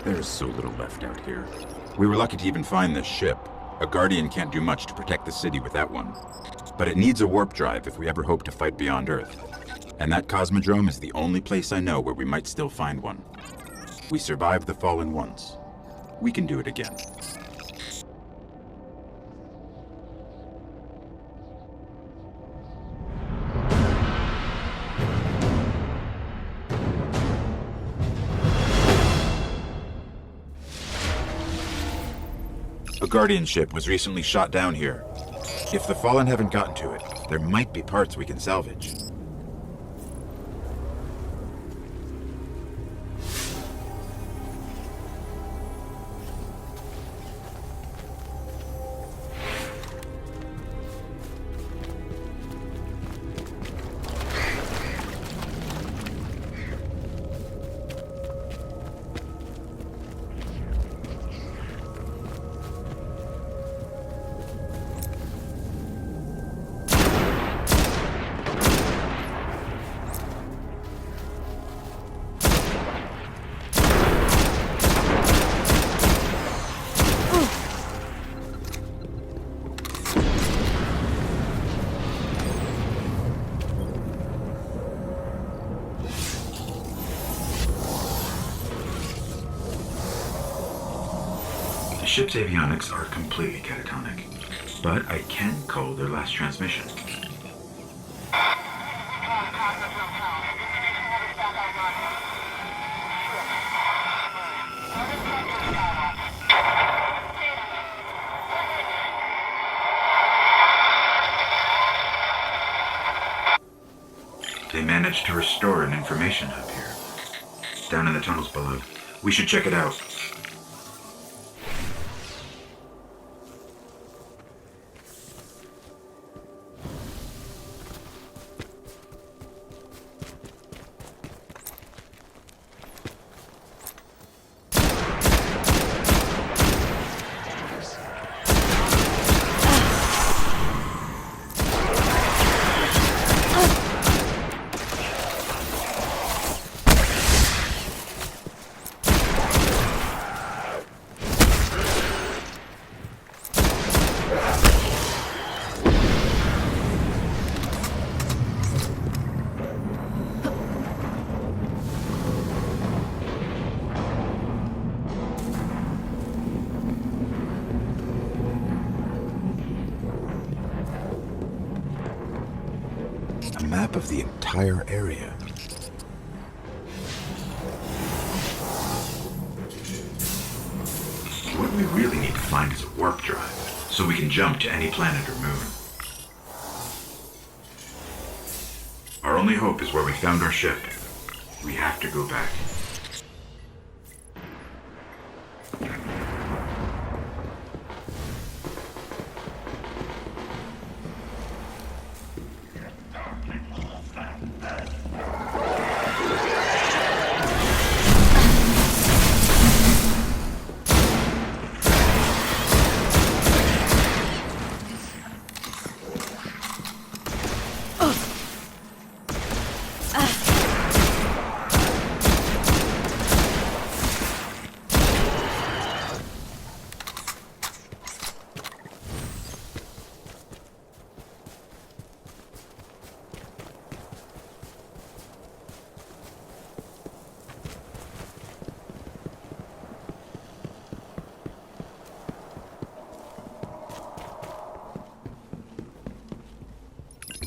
There's so little left out here. We were lucky to even find this ship. A Guardian can't do much to protect the city with that one. But it needs a warp drive if we ever hope to fight beyond Earth. And that Cosmodrome is the only place I know where we might still find one. We survived the Fallen once. We can do it again. A Guardian ship was recently shot down here. If the Fallen haven't gotten to it, there might be parts we can salvage. The ship's avionics are completely catatonic, but I can call their last transmission. They managed to restore an information hub here, down in the tunnels below. We should check it out. A map of the entire area. What we really need to find is a warp drive, so we can jump to any planet or moon. Our only hope is where we found our ship. We have to go back.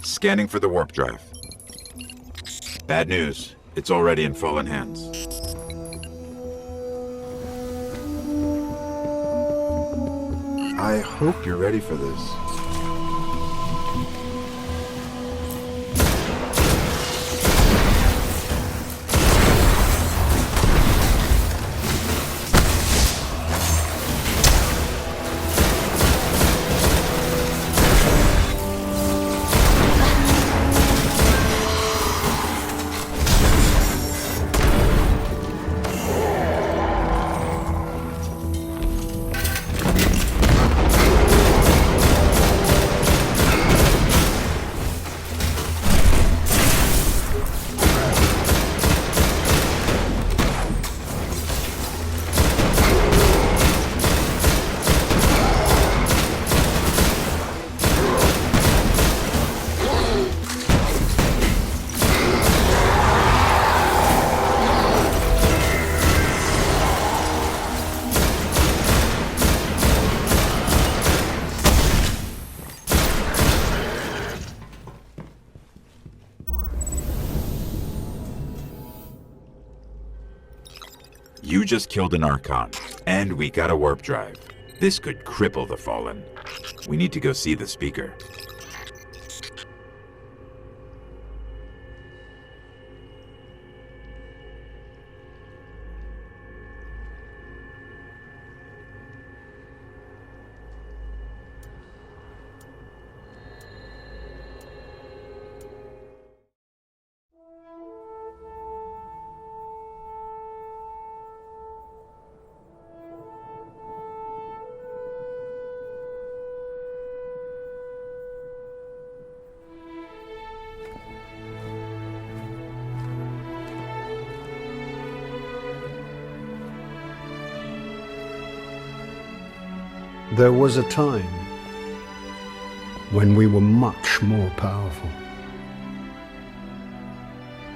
Scanning for the warp drive. Bad news. It's already in Fallen hands. I hope you're ready for this. You just killed an Archon, and we got a warp drive. This could cripple the Fallen. We need to go see the Speaker. There was a time when we were much more powerful.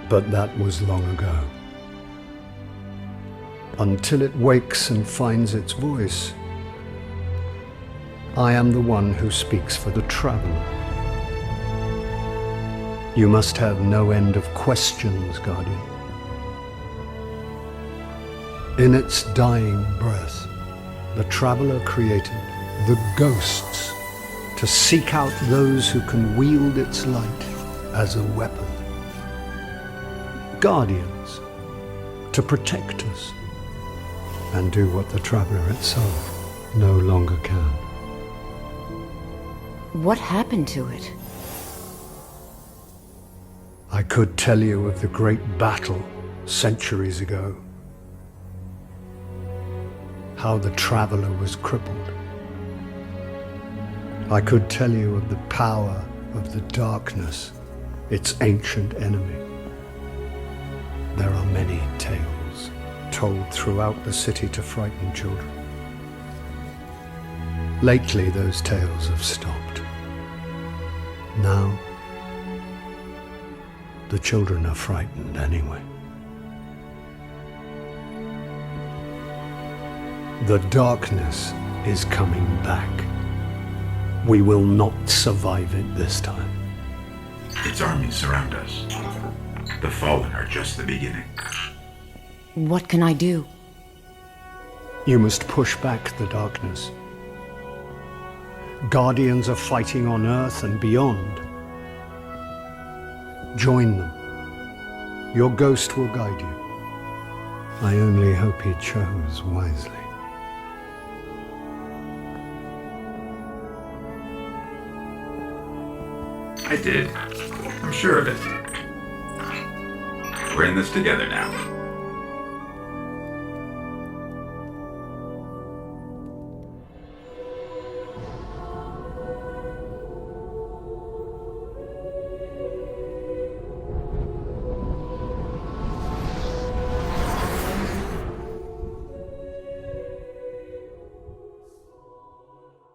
But that was long ago. Until it wakes and finds its voice, I am the one who speaks for the traveler. You must have no end of questions, Guardian. In its dying breath, the traveler created the ghosts to seek out those who can wield its light as a weapon. Guardians to protect us and do what the traveler itself no longer can. What happened to it? I could tell you of the great battle centuries ago. How the traveler was crippled. I could tell you of the power of the darkness, its ancient enemy. There are many tales told throughout the city to frighten children. Lately, those tales have stopped. Now, the children are frightened anyway. The darkness is coming back. We will not survive it this time. Its armies surround us. The Fallen are just the beginning. What can I do? You must push back the darkness. Guardians are fighting on Earth and beyond. Join them. Your ghost will guide you. I only hope he chose wisely. I did. I'm sure of it. We're in this together now.